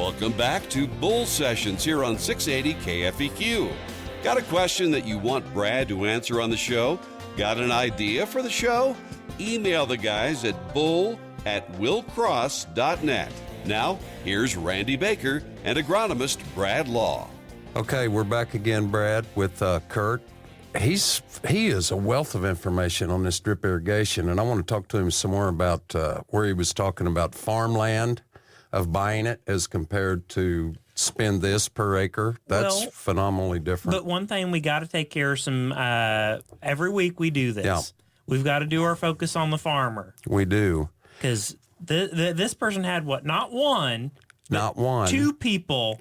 Welcome back to Bull Sessions here on 680 KFEQ. Got a question that you want Brad to answer on the show? Got an idea for the show? Email the guys at bull@willcross.net. Now, here's Randy Baker and agronomist Brad Law. Okay, we're back again, Brad, with Kurt. He is a wealth of information on this drip irrigation, and I want to talk to him some more about where he was talking about farmland, of buying it as compared to spend this per acre. That's phenomenally different. But one thing, we got to take care of some, every week we do this. Yeah. We've got to do our focus on the farmer. We do. Because this person had what? Not one. Two people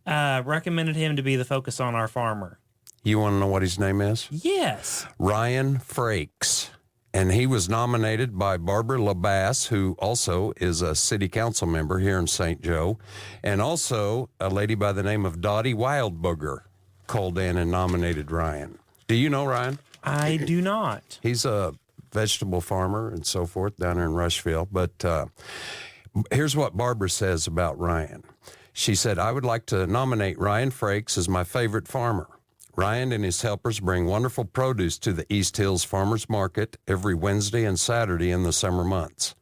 recommended him to be the focus on our farmer. You want to know what his name is? Yes. Ryan Frakes. And he was nominated by Barbara LaBasse, who also is a city council member here in St. Joe, and also a lady by the name of Dottie Wildbooger called in and nominated Ryan. Do you know Ryan? I do not. He's a vegetable farmer and so forth down there in Rushville. But here's what Barbara says about Ryan. She said, I would like to nominate Ryan Frakes as my favorite farmer. Ryan and his helpers bring wonderful produce to the East Hills Farmers Market every Wednesday and Saturday in the summer months.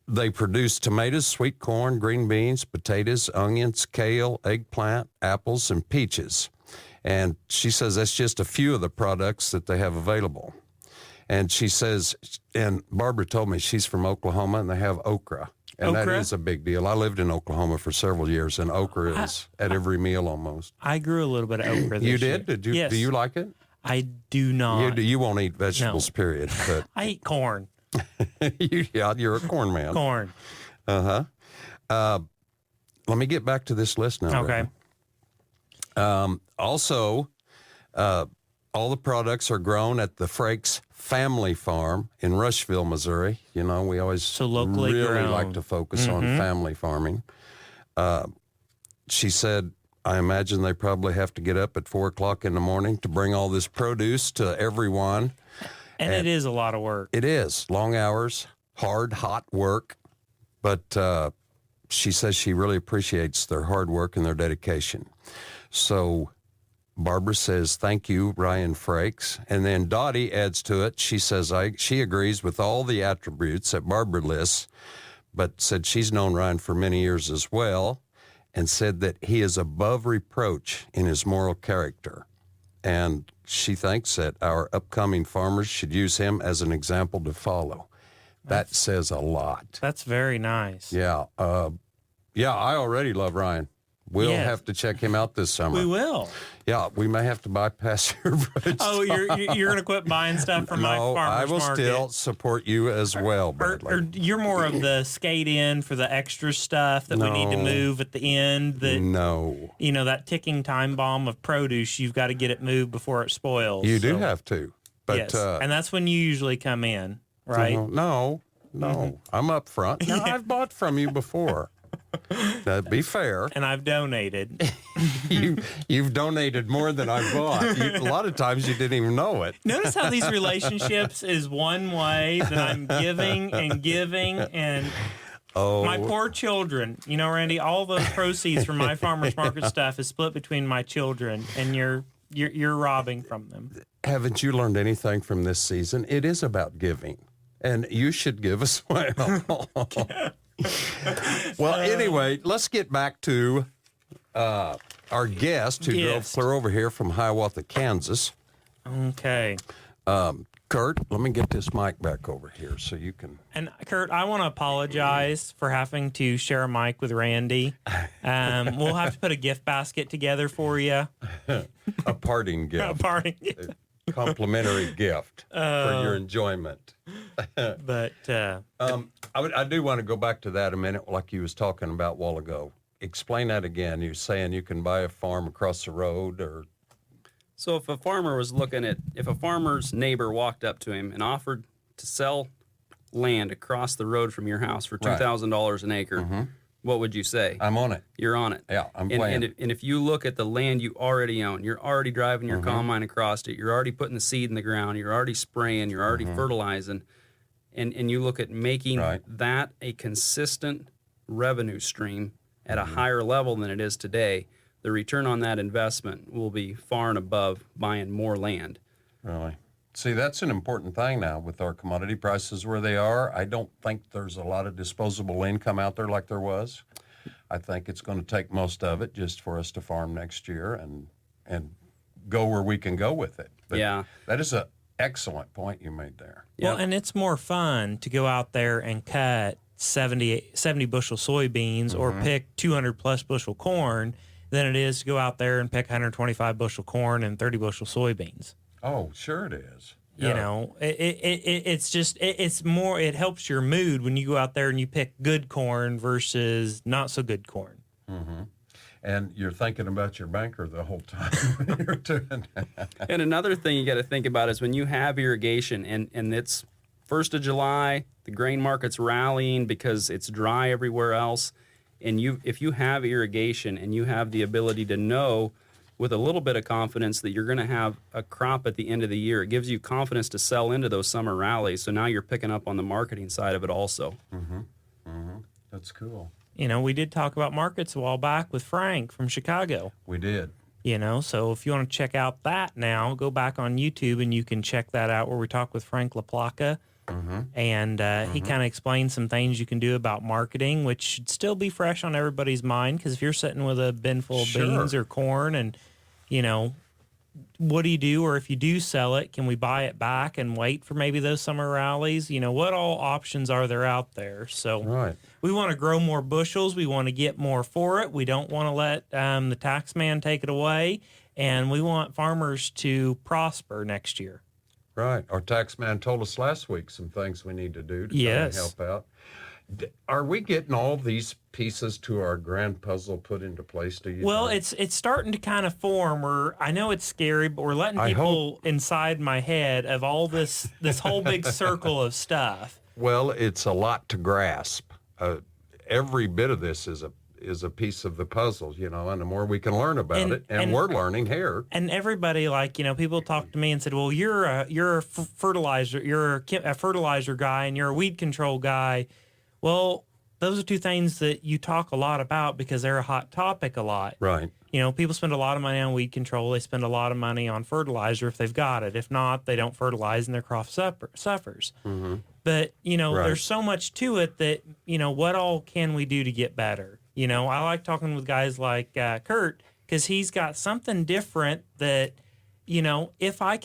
They produce tomatoes, sweet corn, green beans, potatoes, onions, kale, eggplant, apples, and peaches. And she says that's just a few of the products that they have available. And she says, and Barbara told me she's from Oklahoma and they have okra. And okra? That is a big deal. I lived in Oklahoma for several years, and okra is at every meal almost. I grew a little bit of okra this You did? year. Did you? Yes. Do you like it? I do not. You won't eat vegetables, period. But I eat corn. You're a corn man. Corn. Let me get back to this list now. Okay. Also, all the products are grown at the Frakes family farm in Rushville, Missouri. You know, we always locally really grown. like to focus on family farming. She said, I imagine they probably have to get up at 4 o'clock in the morning to bring all this produce to everyone. And it is a lot of work. It is. Long hours, hard, hot work. But she says she really appreciates their hard work and their dedication. So Barbara says, thank you, Ryan Frakes. And then Dottie adds to it. She says she agrees with all the attributes that Barbara lists, but said she's known Ryan for many years as well, and said that he is above reproach in his moral character. And she thinks that our upcoming farmers should use him as an example to follow. That says a lot. That's very nice. Yeah. I already love Ryan. We'll have to check him out this summer. We will. Yeah, we may have to bypass your bridge. Oh, you're going to quit buying stuff from my farmer's market? I will still support you as well, Bradley. Or you're more of the skate in for the extra stuff that we need to move at the end? No. You know, that ticking time bomb of produce, you've got to get it moved before it spoils. You do have to. But, yes, and that's when you usually come in, right? No. I'm up front. No, I've bought from you before. That'd be fair. And I've donated. You've donated more than I bought. A lot of times you didn't even know it. Notice how these relationships is one way that I'm giving and my poor children. You know, Randy, all those proceeds from my farmer's market stuff is split between my children, and you're robbing from them. Haven't you learned anything from this season? It is about giving, and you should give as well. Well, anyway, let's get back to our guest who drove clear over here from Hiawatha, Kansas. Okay. Kurt, let me get this mic back over here so you can... And, Kurt, I want to apologize for having to share a mic with Randy. We'll have to put a gift basket together for you. A parting gift. A parting gift. Complimentary gift for your enjoyment. But I do want to go back to that a minute, like you was talking about a while ago. Explain that again. You're saying you can buy a farm across the road, or so if a farmer's neighbor walked up to him and offered to sell land across the road from your house for $2,000 an acre, what would you say? I'm on it. You're on it. Yeah, I'm playing. And if you look at the land you already own, you're already driving your combine across it, you're already putting the seed in the ground, you're already spraying, you're already fertilizing, and you look at making that a consistent revenue stream at a higher level than it is today, the return on that investment will be far and above buying more land. Really? See, that's an important thing now with our commodity prices where they are. I don't think there's a lot of disposable income out there like there was. I think it's going to take most of it just for us to farm next year and go where we can go with it. But yeah. That is an excellent point you made there. Well, and it's more fun to go out there and cut 70 bushel soybeans or pick 200 plus bushel corn than it is to go out there and pick 125 bushel corn and 30 bushel soybeans. Oh, sure it is. You know, it's more, it helps your mood when you go out there and you pick good corn versus not so good corn. Mm-hmm. And you're thinking about your banker the whole time when you're doing that. And another thing you got to think about is when you have irrigation and it's 1st of July, the grain market's rallying because it's dry everywhere else. And if you have irrigation and you have the ability to know with a little bit of confidence that you're going to have a crop at the end of the year, it gives you confidence to sell into those summer rallies. So now you're picking up on the marketing side of it also. Mm-hmm. Mm-hmm. That's cool. You know, we did talk about markets a while back with Frank from Chicago. We did. You know, so if you want to check out that now, go back on YouTube and you can check that out where we talk with Frank LaPlaca. Mm-hmm. And he kind of explained some things you can do about marketing, which should still be fresh on everybody's mind. Because if you're sitting with a bin full of beans or corn and, you know, what do you do? Or if you do sell it, can we buy it back and wait for maybe those summer rallies? You know, what all options are there out there? So we want to grow more bushels. We want to get more for it. We don't want to let the tax man take it away. And we want farmers to prosper next year. Right. Our tax man told us last week some things we need to do to try and help out. Are we getting all these pieces to our grand puzzle put into place, do you think? It's starting to kind of form. I know it's scary, but we're letting people inside my head of all this whole big circle of stuff. Well, it's a lot to grasp. Every bit of this is a piece of the puzzle, you know, and the more we can learn about it, and we're learning here. And everybody, like, you know, people talk to me and said, well, you're a fertilizer guy and you're a weed control guy. Well, those are two things that you talk a lot about because they're a hot topic a lot. Right. You know, people spend a lot of money on weed control. They spend a lot of money on fertilizer if they've got it. If not, they don't fertilize and their crop suffers. Mm-hmm. But, you know, there's so much to it that, you know, what all can we do to get better? You know, I like talking with guys like Kurt because he's got something different that, you know, if I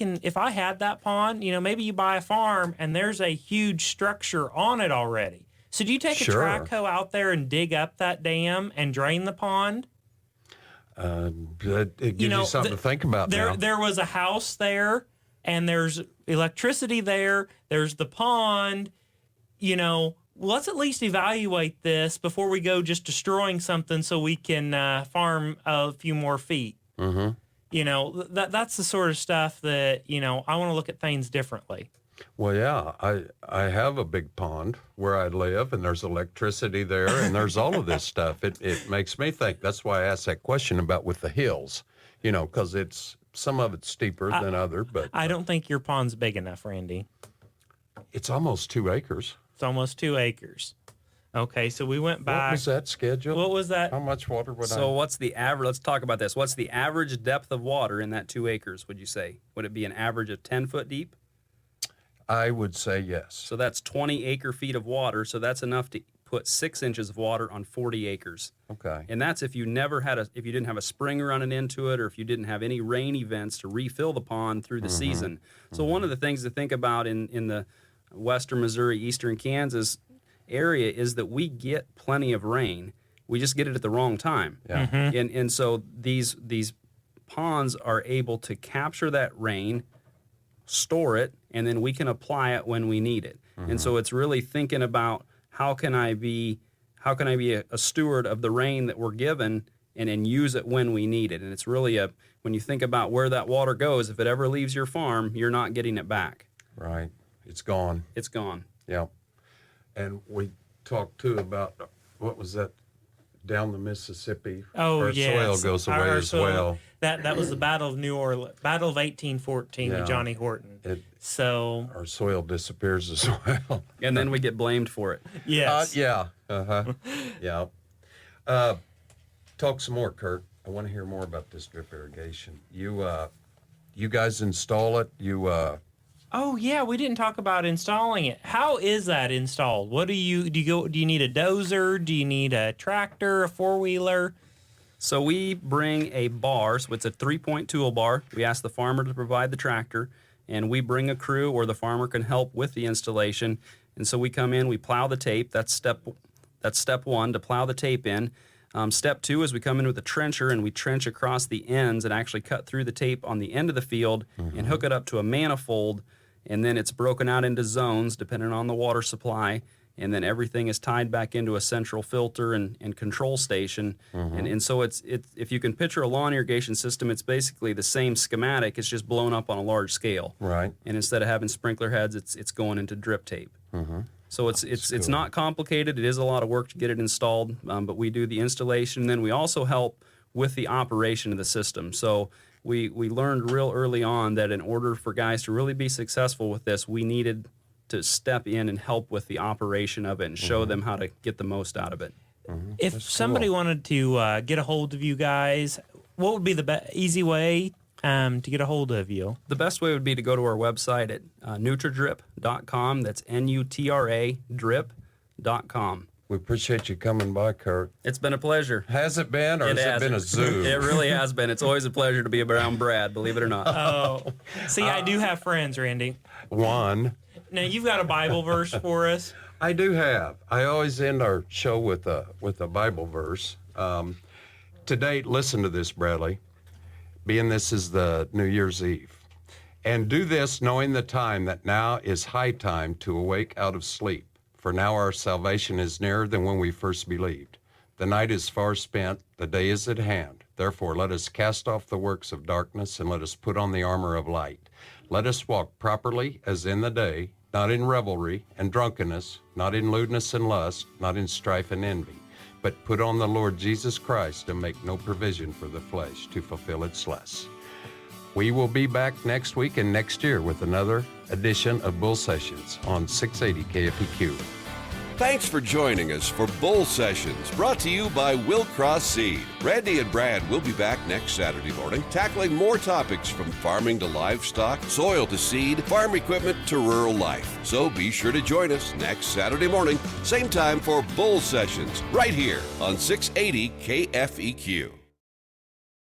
had that pond, you know, maybe you buy a farm and there's a huge structure on it already. So do you take a track hoe out there and dig up that dam and drain the pond? It gives you something to think about now. There was a house there and there's electricity there. There's the pond, you know. Let's at least evaluate this before we go just destroying something so we can farm a few more feet. Mm-hmm. You know, that's the sort of stuff that, you know, I want to look at things differently. Well, yeah, I have a big pond where I live, and there's electricity there, and there's all of this stuff. It makes me think. That's why I asked that question about with the hills, you know, because some of it's steeper than other. But I don't think your pond's big enough, Randy. It's almost 2 acres. It's almost 2 acres. Okay, so we went back. What was that schedule? What was that? How much water would So what's the average? Let's talk about this. What's the average depth of water in that 2 acres, would you say? Would it be an average of 10 foot deep? I would say yes. So that's 20 acre feet of water. So that's enough to put 6 inches of water on 40 acres. Okay. And that's if you if you didn't have a spring running into it, or if you didn't have any rain events to refill the pond through the season. So one of the things to think about in the western Missouri, eastern Kansas area is that we get plenty of rain. We just get it at the wrong time. Yeah. Mm-hmm. And so these ponds are able to capture that rain, store it, and then we can apply it when we need it. And so it's really thinking about how can I be a steward of the rain that we're given and use it when we need it. And it's really when you think about where that water goes, if it ever leaves your farm, you're not getting it back. Right. It's gone. It's gone. Yeah. And we talked too about, what was that, down the Mississippi? Oh, our yes. soil goes away Our as soil, well. That was the Battle of New Orleans, Battle of 1814 with Johnny Horton. Our soil disappears as well. And then we get blamed for it. Yes. Yeah. Uh-huh. Yeah. Talk some more, Kurt. I want to hear more about this drip irrigation. You guys install it. Oh yeah, we didn't talk about installing it. How is that installed? What do you need a dozer? Do you need a tractor, a four-wheeler? So we bring a bar, so it's a 3-point tool bar. We ask the farmer to provide the tractor, and we bring a crew or the farmer can help with the installation. And so we come in, we plow the tape. That's step one, to plow the tape in. Step two is we come in with a trencher and we trench across the ends and actually cut through the tape on the end of the field and hook it up to a manifold. And then it's broken out into zones depending on the water supply. And then everything is tied back into a central filter and control station. And so it's if you can picture a lawn irrigation system, it's basically the same schematic. It's just blown up on a large scale. Right. And instead of having sprinkler heads, it's going into drip tape. So it's not complicated. It is a lot of work to get it installed, but we do the installation. Then we also help with the operation of the system. So we learned real early on that in order for guys to really be successful with this, we needed to step in and help with the operation of it and show them how to get the most out of it. If somebody wanted to get a hold of you guys, what would be the easy way to get a hold of you? The best way would be to go to our website at NutraDrip.com. That's NutraDrip.com. We appreciate you coming by, Kurt. It's been a pleasure. Has it been, or has it been a zoo? It really has been. It's always a pleasure to be around Brad, believe it or not. Oh, see, I do have friends, Randy. One. Now, you've got a Bible verse for us. I do have. I always end our show with a Bible verse. Today, listen to this, Bradley. Being this is the New Year's Eve. And do this knowing the time that now is high time to awake out of sleep. For now our salvation is nearer than when we first believed. The night is far spent, the day is at hand. Therefore let us cast off the works of darkness and let us put on the armor of light. Let us walk properly as in the day, not in revelry and drunkenness, not in lewdness and lust, not in strife and envy, but put on the Lord Jesus Christ and make no provision for the flesh to fulfill its lusts. We will be back next week and next year with another edition of Bull Sessions on 680 KFEQ. Thanks for joining us for Bull Sessions, brought to you by NeCo Seed. Randy and Brad will be back next Saturday morning, tackling more topics from farming to livestock, soil to seed, farm equipment to rural life. So be sure to join us next Saturday morning, same time for Bull Sessions, right here on 680 KFEQ.